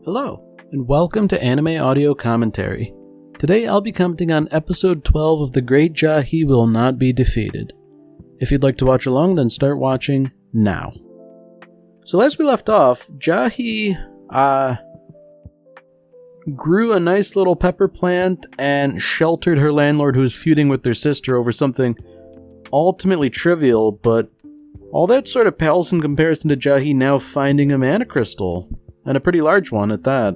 Hello, and welcome to Anime Audio Commentary. Today I'll be commenting on episode 12 of The Great Jahy Will Not Be Defeated. If you'd like to watch along, then start watching now. So last we left off, Jahy grew a nice little pepper plant and sheltered her landlord who was feuding with their sister over something ultimately trivial, but all that sort of pales in comparison to Jahy now finding a mana crystal, and a pretty large one at that.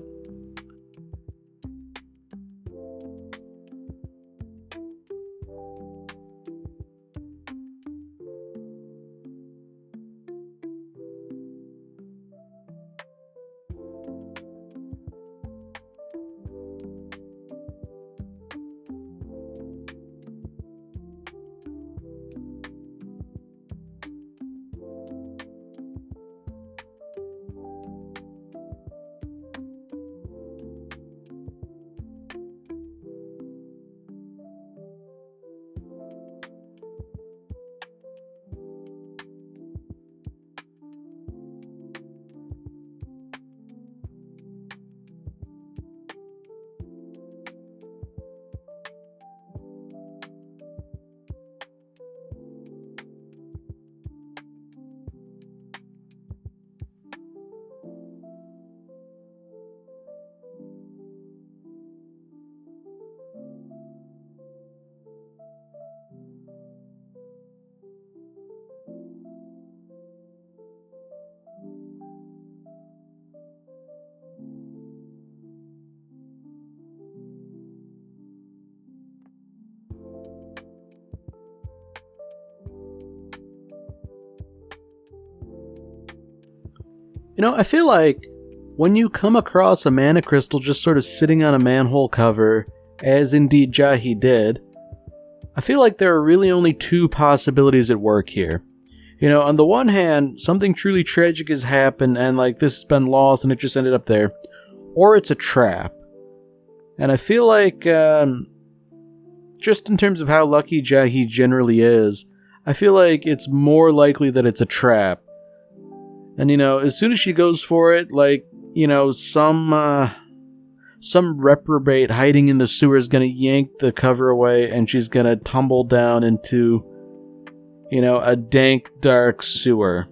You know, I feel like when you come across a mana crystal just sort of sitting on a manhole cover, as indeed Jahy did, I feel like there are really only two possibilities at work here. You know, on the one hand, something truly tragic has happened and like this has been lost and it just ended up there. Or it's a trap. And I feel like, just in terms of how lucky Jahy generally is, I feel like it's more likely that it's a trap. And, you know, as soon as she goes for it, like, you know, some reprobate hiding in the sewer is going to yank the cover away and she's going to tumble down into, you know, a dank, dark sewer.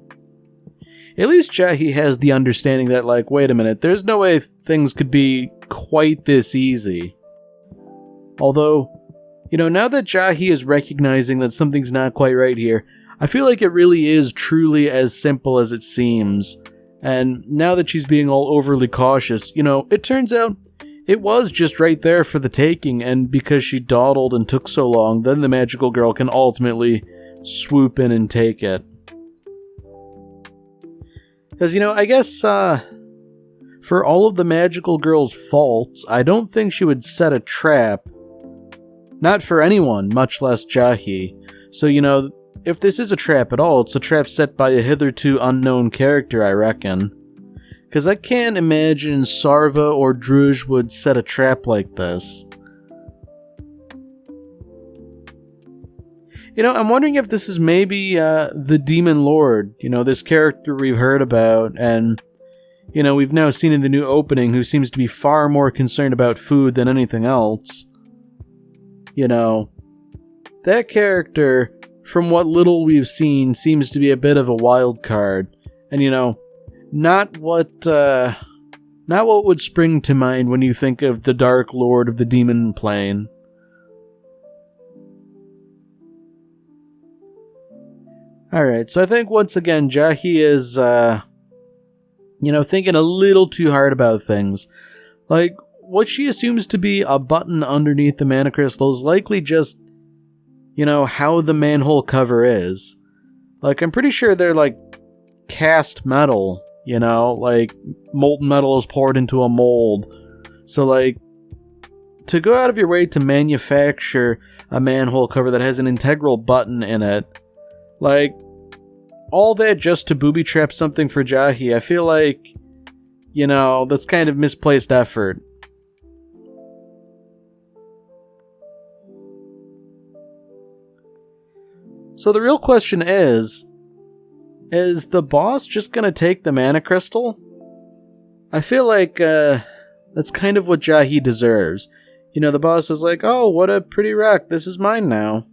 At least Jahy has the understanding that, like, wait a minute, there's no way things could be quite this easy. Although, you know, now that Jahy is recognizing that something's not quite right here, I feel like it really is truly as simple as it seems. And now that she's being all overly cautious, you know, it turns out it was just right there for the taking, and because she dawdled and took so long, then the magical girl can ultimately swoop in and take it. Because, you know, I guess, for all of the magical girl's faults, I don't think she would set a trap. Not for anyone, much less Jahy. So, you know, if this is a trap at all, it's a trap set by a hitherto unknown character, I reckon. Because I can't imagine Sarva or Druj would set a trap like this. You know, I'm wondering if this is maybe the Demon Lord, you know, this character we've heard about, and, you know, we've now seen in the new opening, who seems to be far more concerned about food than anything else. You know, that character, from what little we've seen, seems to be a bit of a wild card. And, you know, not what would spring to mind when you think of the Dark Lord of the Demon Plane. Alright, so I think once again, Jahy is, you know, thinking a little too hard about things. Like, what she assumes to be a button underneath the mana crystal is likely just, you know, how the manhole cover is. Like, I'm pretty sure they're, like, cast metal, you know? Like, molten metal is poured into a mold. So, like, to go out of your way to manufacture a manhole cover that has an integral button in it, like, all that just to booby trap something for Jahy, I feel like, you know, that's kind of misplaced effort. So the real question is the boss just gonna take the mana crystal? I feel like that's kind of what Jahy deserves. You know, the boss is like, oh, what a pretty rock, this is mine now.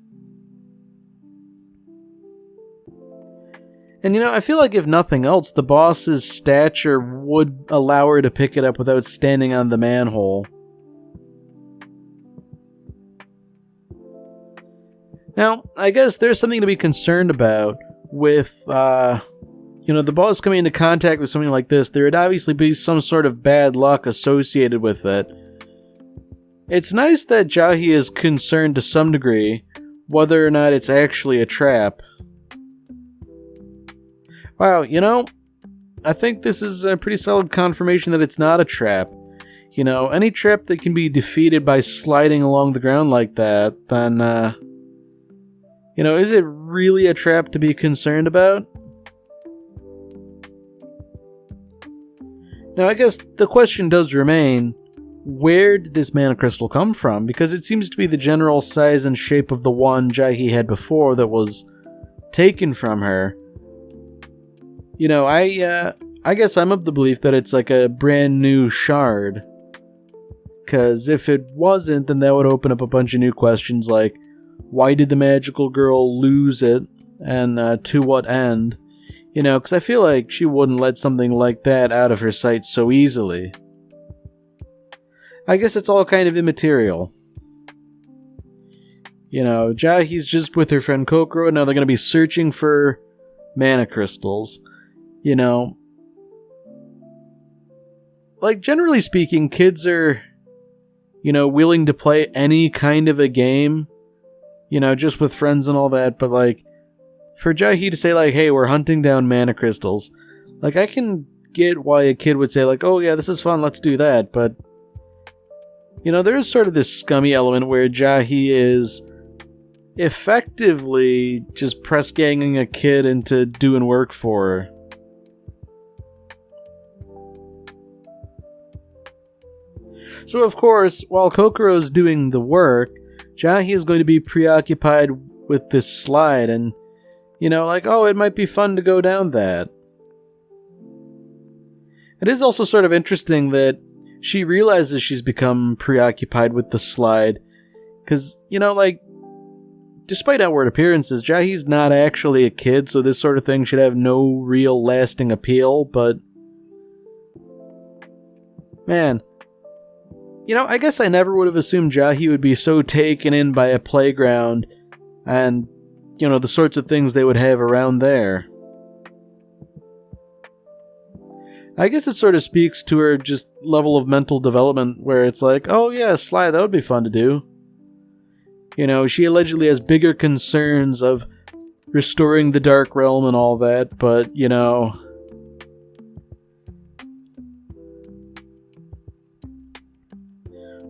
And you know, I feel like if nothing else, the boss's stature would allow her to pick it up without standing on the manhole. Now, I guess there's something to be concerned about with, you know, the boss coming into contact with something like this. There would obviously be some sort of bad luck associated with it. It's nice that Jahy is concerned to some degree, whether or not it's actually a trap. Wow, you know, I think this is a pretty solid confirmation that it's not a trap. You know, any trap that can be defeated by sliding along the ground like that, then, you know, is it really a trap to be concerned about? Now, I guess the question does remain, where did this mana crystal come from? Because it seems to be the general size and shape of the one Jahy had before that was taken from her. You know, I guess I'm of the belief that it's like a brand new shard. Because if it wasn't, then that would open up a bunch of new questions like, why did the magical girl lose it? And to what end? You know, because I feel like she wouldn't let something like that out of her sight so easily. I guess it's all kind of immaterial. You know, Jahy's just with her friend Kokoro, and now they're going to be searching for mana crystals. You know, like generally speaking, kids are, you know, willing to play any kind of a game, you know, just with friends and all that. But like, for Jahy to say like, hey, we're hunting down mana crystals, like I can get why a kid would say like, oh yeah, this is fun, let's do that. But, you know, there is sort of this scummy element where Jahy is effectively just press ganging a kid into doing work for her. So, of course, while Kokoro's doing the work, Jahy is going to be preoccupied with this slide and, you know, like, oh, it might be fun to go down that. It is also sort of interesting that she realizes she's become preoccupied with the slide. Because, you know, like, despite outward appearances, Jahy's not actually a kid, so this sort of thing should have no real lasting appeal, but... man... you know, I guess I never would have assumed Jahy would be so taken in by a playground and, you know, the sorts of things they would have around there. I guess it sort of speaks to her just level of mental development where it's like, oh yeah, slide, that would be fun to do. You know, she allegedly has bigger concerns of restoring the Dark Realm and all that, but, you know...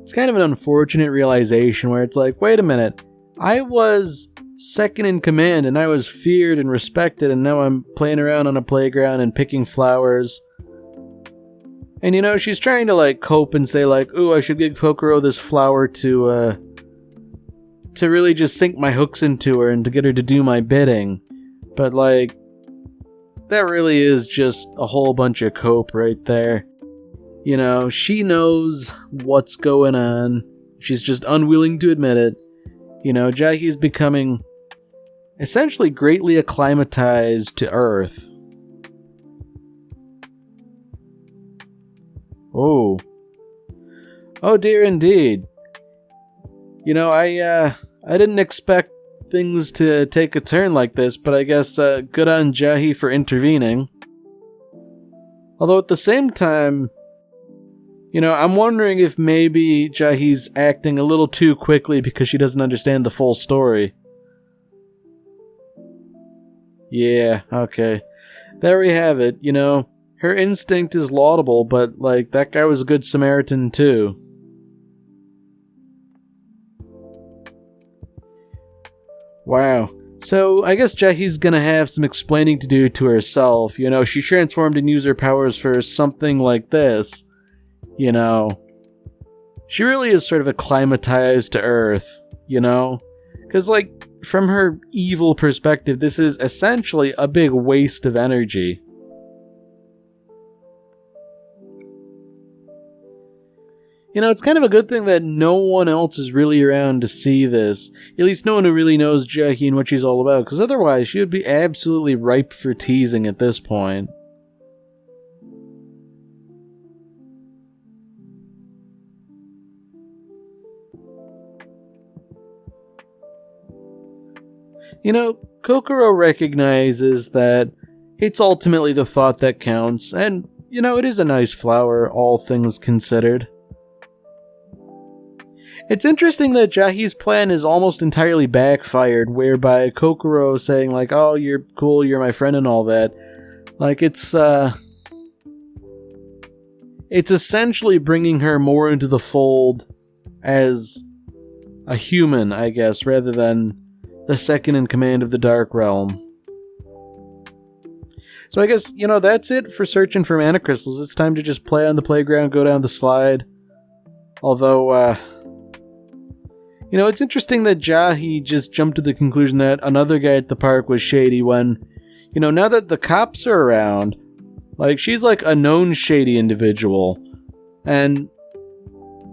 it's kind of an unfortunate realization where it's like, wait a minute, I was second in command and I was feared and respected, and now I'm playing around on a playground and picking flowers. And you know, she's trying to like cope and say like, ooh, I should give Kokoro this flower to really just sink my hooks into her and to get her to do my bidding. But like, that really is just a whole bunch of cope right there. You know, she knows what's going on. She's just unwilling to admit it. You know, Jahy's becoming essentially greatly acclimatized to Earth. Oh. Oh dear indeed. You know, I didn't expect things to take a turn like this, but I guess good on Jahy for intervening. Although at the same time, you know, I'm wondering if maybe Jahy's acting a little too quickly because she doesn't understand the full story. Yeah, okay. There we have it, you know. Her instinct is laudable, but, like, that guy was a good Samaritan, too. Wow. So, I guess Jahy's gonna have some explaining to do to herself. You know, she transformed and used her powers for something like this. You know, she really is sort of acclimatized to Earth, you know? Because, like, from her evil perspective, this is essentially a big waste of energy. It's kind of a good thing that no one else is really around to see this. At least no one who really knows Jahy and what she's all about, because otherwise she would be absolutely ripe for teasing at this point. Kokoro recognizes that it's ultimately the thought that counts, and, it is a nice flower, all things considered. It's interesting that Jahy's plan is almost entirely backfired, whereby Kokoro saying, like, oh, you're cool, you're my friend and all that. Like, it's essentially bringing her more into the fold as a human, I guess, rather than the second in command of the Dark Realm. So I guess, that's it for searching for mana crystals. It's time to just play on the playground, go down the slide. Although, it's interesting that Jahy just jumped to the conclusion that another guy at the park was shady when, now that the cops are around, like, she's like a known shady individual. And,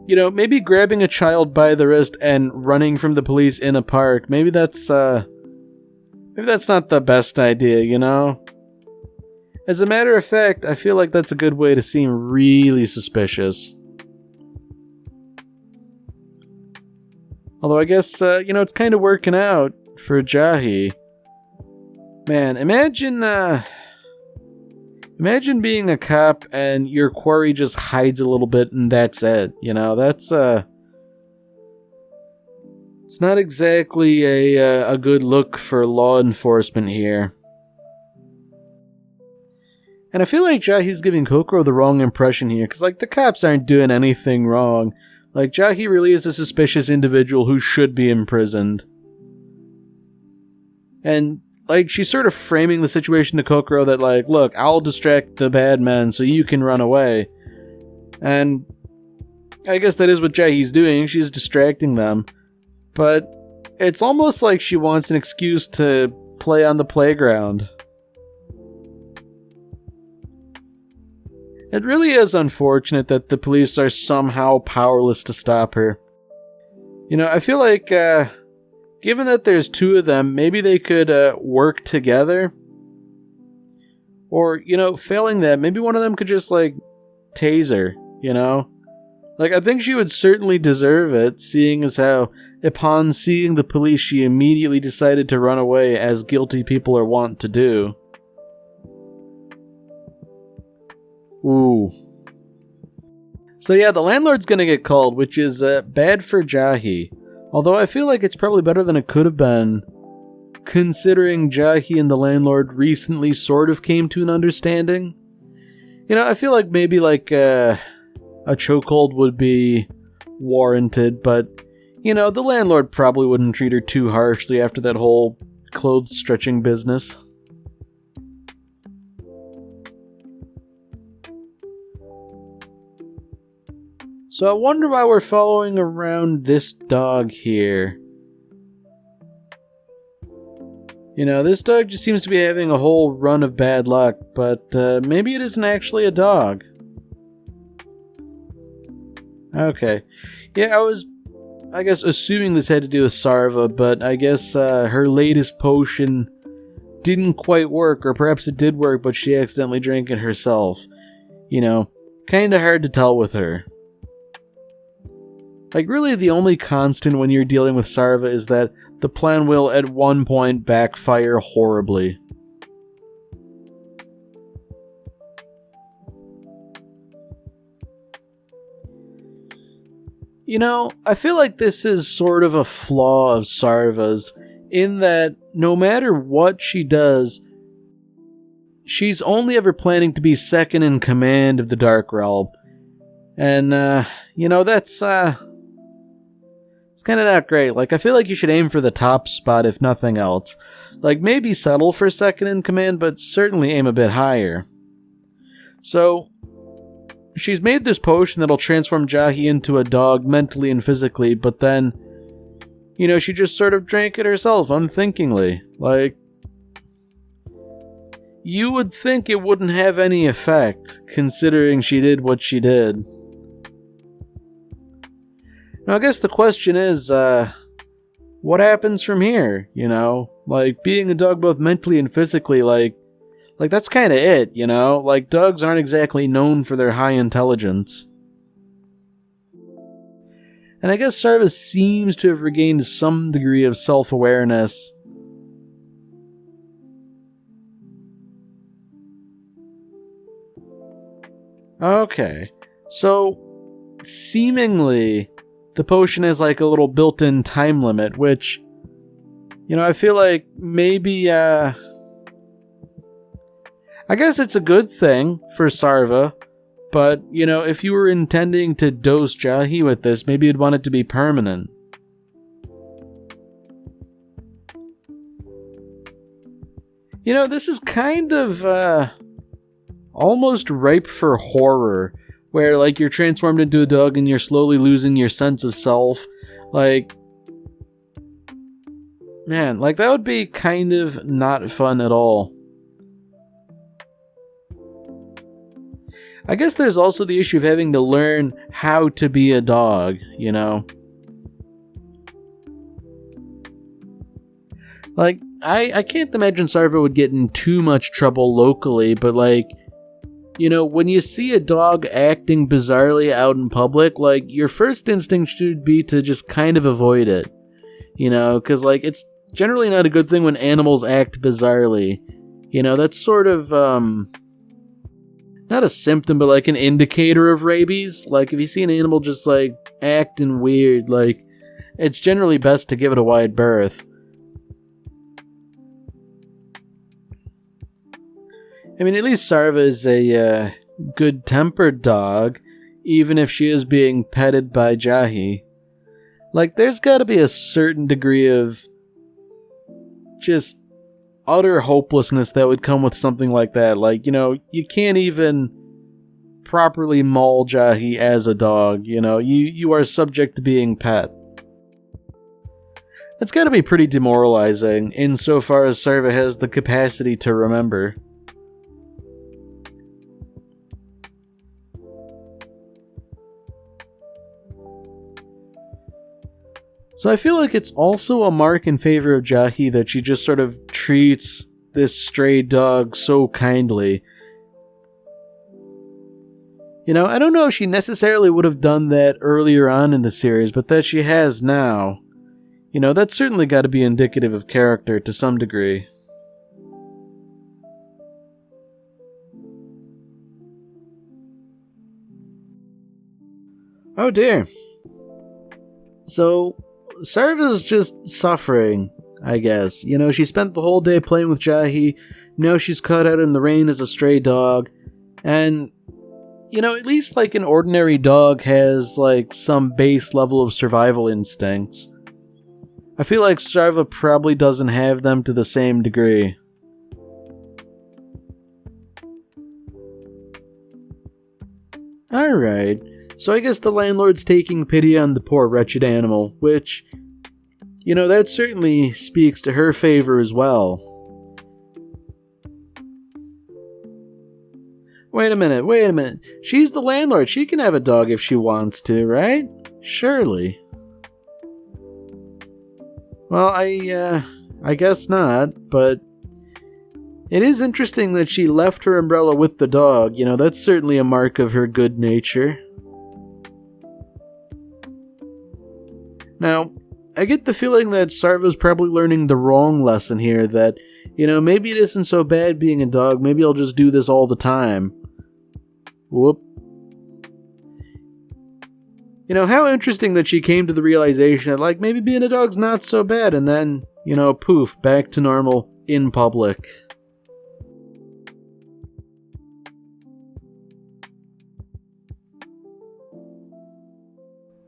maybe grabbing a child by the wrist and running from the police in a park, maybe that's not the best idea, As a matter of fact, I feel like that's a good way to seem really suspicious. Although I guess, it's kind of working out for Jahy. Man, imagine being a cop and your quarry just hides a little bit and that's it. It's not exactly a good look for law enforcement here. And I feel like Jahy's giving Kokoro the wrong impression here, because, like, the cops aren't doing anything wrong. Like, Jahy really is a suspicious individual who should be imprisoned. And, like, she's sort of framing the situation to Kokoro that, like, look, I'll distract the bad men so you can run away. And I guess that is what Jahy's doing. She's distracting them. But it's almost like she wants an excuse to play on the playground. It really is unfortunate that the police are somehow powerless to stop her. I feel like, given that there's two of them, maybe they could work together. Or, failing that, maybe one of them could just, like, tase her, Like, I think she would certainly deserve it, seeing as how, upon seeing the police, she immediately decided to run away, as guilty people are wont to do. Ooh. So yeah, the landlord's gonna get called, which is bad for Jahy. Although I feel like it's probably better than it could have been, considering Jahy and the landlord recently sort of came to an understanding. I feel like maybe like a chokehold would be warranted, but the landlord probably wouldn't treat her too harshly after that whole clothes stretching business. So I wonder why we're following around this dog here. This dog just seems to be having a whole run of bad luck, but maybe it isn't actually a dog. Okay. Yeah, I guess, assuming this had to do with Sarva, but I guess her latest potion didn't quite work, or perhaps it did work, but she accidentally drank it herself. Kinda hard to tell with her. Like, really, the only constant when you're dealing with Sarva is that the plan will, at one point, backfire horribly. I feel like this is sort of a flaw of Sarva's, in that no matter what she does, she's only ever planning to be second in command of the Dark Realm. And, that's, it's kind of not great. Like, I feel like you should aim for the top spot, if nothing else. Like, maybe settle for second in command, but certainly aim a bit higher. So, she's made this potion that'll transform Jahy into a dog mentally and physically, but then, she just sort of drank it herself, unthinkingly. Like, you would think it wouldn't have any effect, considering she did what she did. Now, I guess the question is, what happens from here, you know? Like, being a dog both mentally and physically, like that's kind of it, you know? Like, dogs aren't exactly known for their high intelligence. And I guess Sarva seems to have regained some degree of self-awareness. Okay, so seemingly the potion has like a little built-in time limit, which, you know, I feel like maybe, I guess it's a good thing for Sarva, but, you know, if you were intending to dose Jahy with this, maybe you'd want it to be permanent. You know, this is kind of, almost ripe for horror, where, like, you're transformed into a dog and you're slowly losing your sense of self. Like, man, like, that would be kind of not fun at all. I guess there's also the issue of having to learn how to be a dog, you know? Like, I can't imagine Sarva would get in too much trouble locally, but, like, you know, when you see a dog acting bizarrely out in public, like, your first instinct should be to just kind of avoid it. You know, because, like, it's generally not a good thing when animals act bizarrely. You know, that's sort of, not a symptom, but like an indicator of rabies. Like, if you see an animal just, like, acting weird, like, it's generally best to give it a wide berth. I mean, at least Sarva is a good-tempered dog, even if she is being petted by Jahy. Like, there's gotta be a certain degree of just utter hopelessness that would come with something like that. Like, you know, you can't even properly maul Jahy as a dog, you know, you are subject to being pet. That's gotta be pretty demoralizing, insofar as Sarva has the capacity to remember. So I feel like it's also a mark in favor of Jahy that she just sort of treats this stray dog so kindly. You know, I don't know if she necessarily would have done that earlier on in the series, but that she has now. You know, that's certainly got to be indicative of character to some degree. Oh dear. So, Sarva's just suffering, I guess. You know, she spent the whole day playing with Jahy, now she's caught out in the rain as a stray dog, and, you know, at least like an ordinary dog has like some base level of survival instincts. I feel like Sarva probably doesn't have them to the same degree. Alright, so I guess the landlord's taking pity on the poor wretched animal, which, you know, that certainly speaks to her favor as well. Wait a minute. She's the landlord. She can have a dog if she wants to, right? Surely. Well, I guess not, but it is interesting that she left her umbrella with the dog. You know, that's certainly a mark of her good nature. Now, I get the feeling that Sarva's probably learning the wrong lesson here, that, you know, maybe it isn't so bad being a dog, maybe I'll just do this all the time. Whoop. You know, how interesting that she came to the realization that, like, maybe being a dog's not so bad, and then, you know, poof, back to normal in public.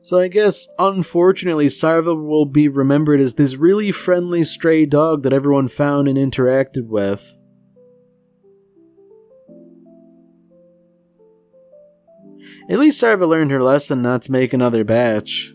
So I guess, unfortunately, Sarva will be remembered as this really friendly stray dog that everyone found and interacted with. At least Sarva learned her lesson not to make another batch.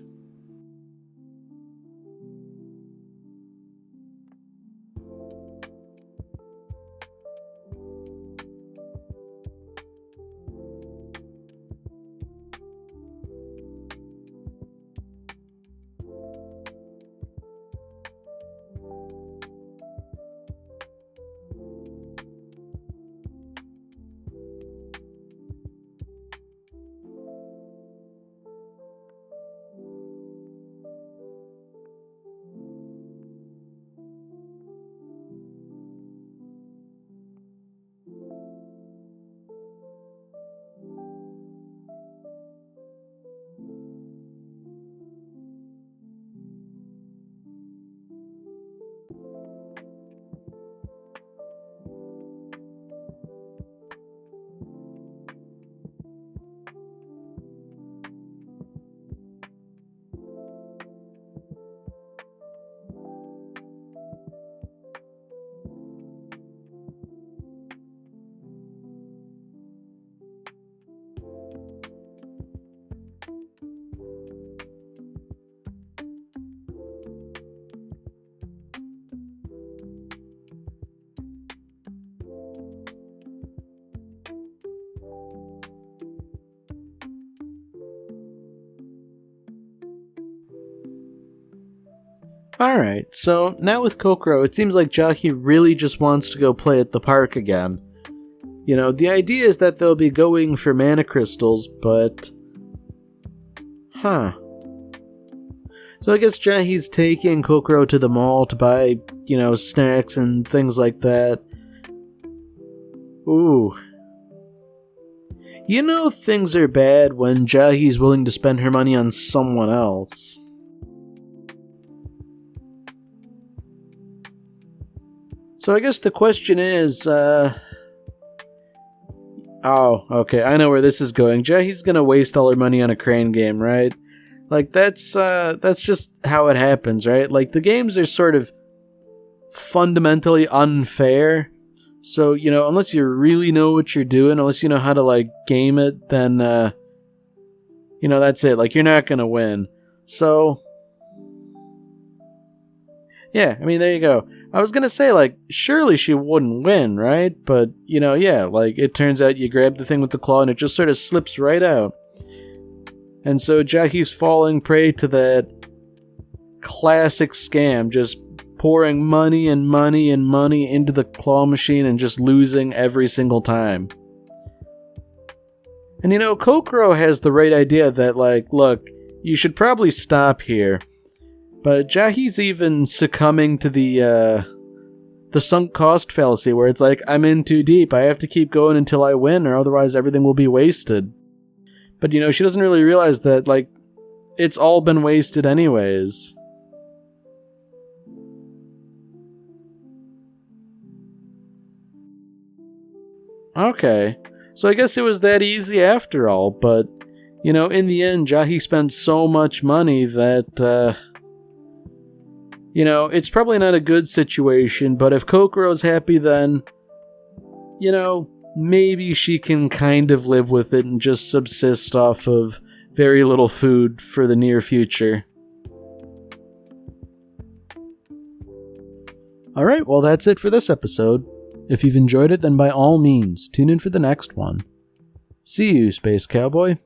Alright, so now with Kokoro, it seems like Jahy really just wants to go play at the park again. You know, the idea is that they'll be going for mana crystals, but... So I guess Jahy's taking Kokoro to the mall to buy, snacks and things like that. Ooh. You know things are bad when Jahy's willing to spend her money on someone else. So I guess the question is, oh, okay, I know where this is going. Jahy's gonna waste all her money on a crane game, right? Like, that's just how it happens, right? Like, the games are sort of fundamentally unfair. So, unless you really know what you're doing, unless you know how to, like, game it, then, that's it. Like, you're not gonna win. So, yeah, I mean, there you go. I was gonna say, like, surely she wouldn't win, right? But, yeah, like, it turns out you grab the thing with the claw and it just sort of slips right out. And so Jahy's falling prey to that classic scam, just pouring money and money and money into the claw machine and just losing every single time. And Kokoro has the right idea that, like, look, you should probably stop here. But Jahy's even succumbing to the sunk cost fallacy, where it's like, I'm in too deep, I have to keep going until I win, or otherwise everything will be wasted. But, she doesn't really realize that, like, it's all been wasted anyways. Okay, so I guess it was that easy after all, but, in the end, Jahy spent so much money that, it's probably not a good situation, but if Kokoro's happy, then, maybe she can kind of live with it and just subsist off of very little food for the near future. Alright, well that's it for this episode. If you've enjoyed it, then by all means, tune in for the next one. See you, Space Cowboy.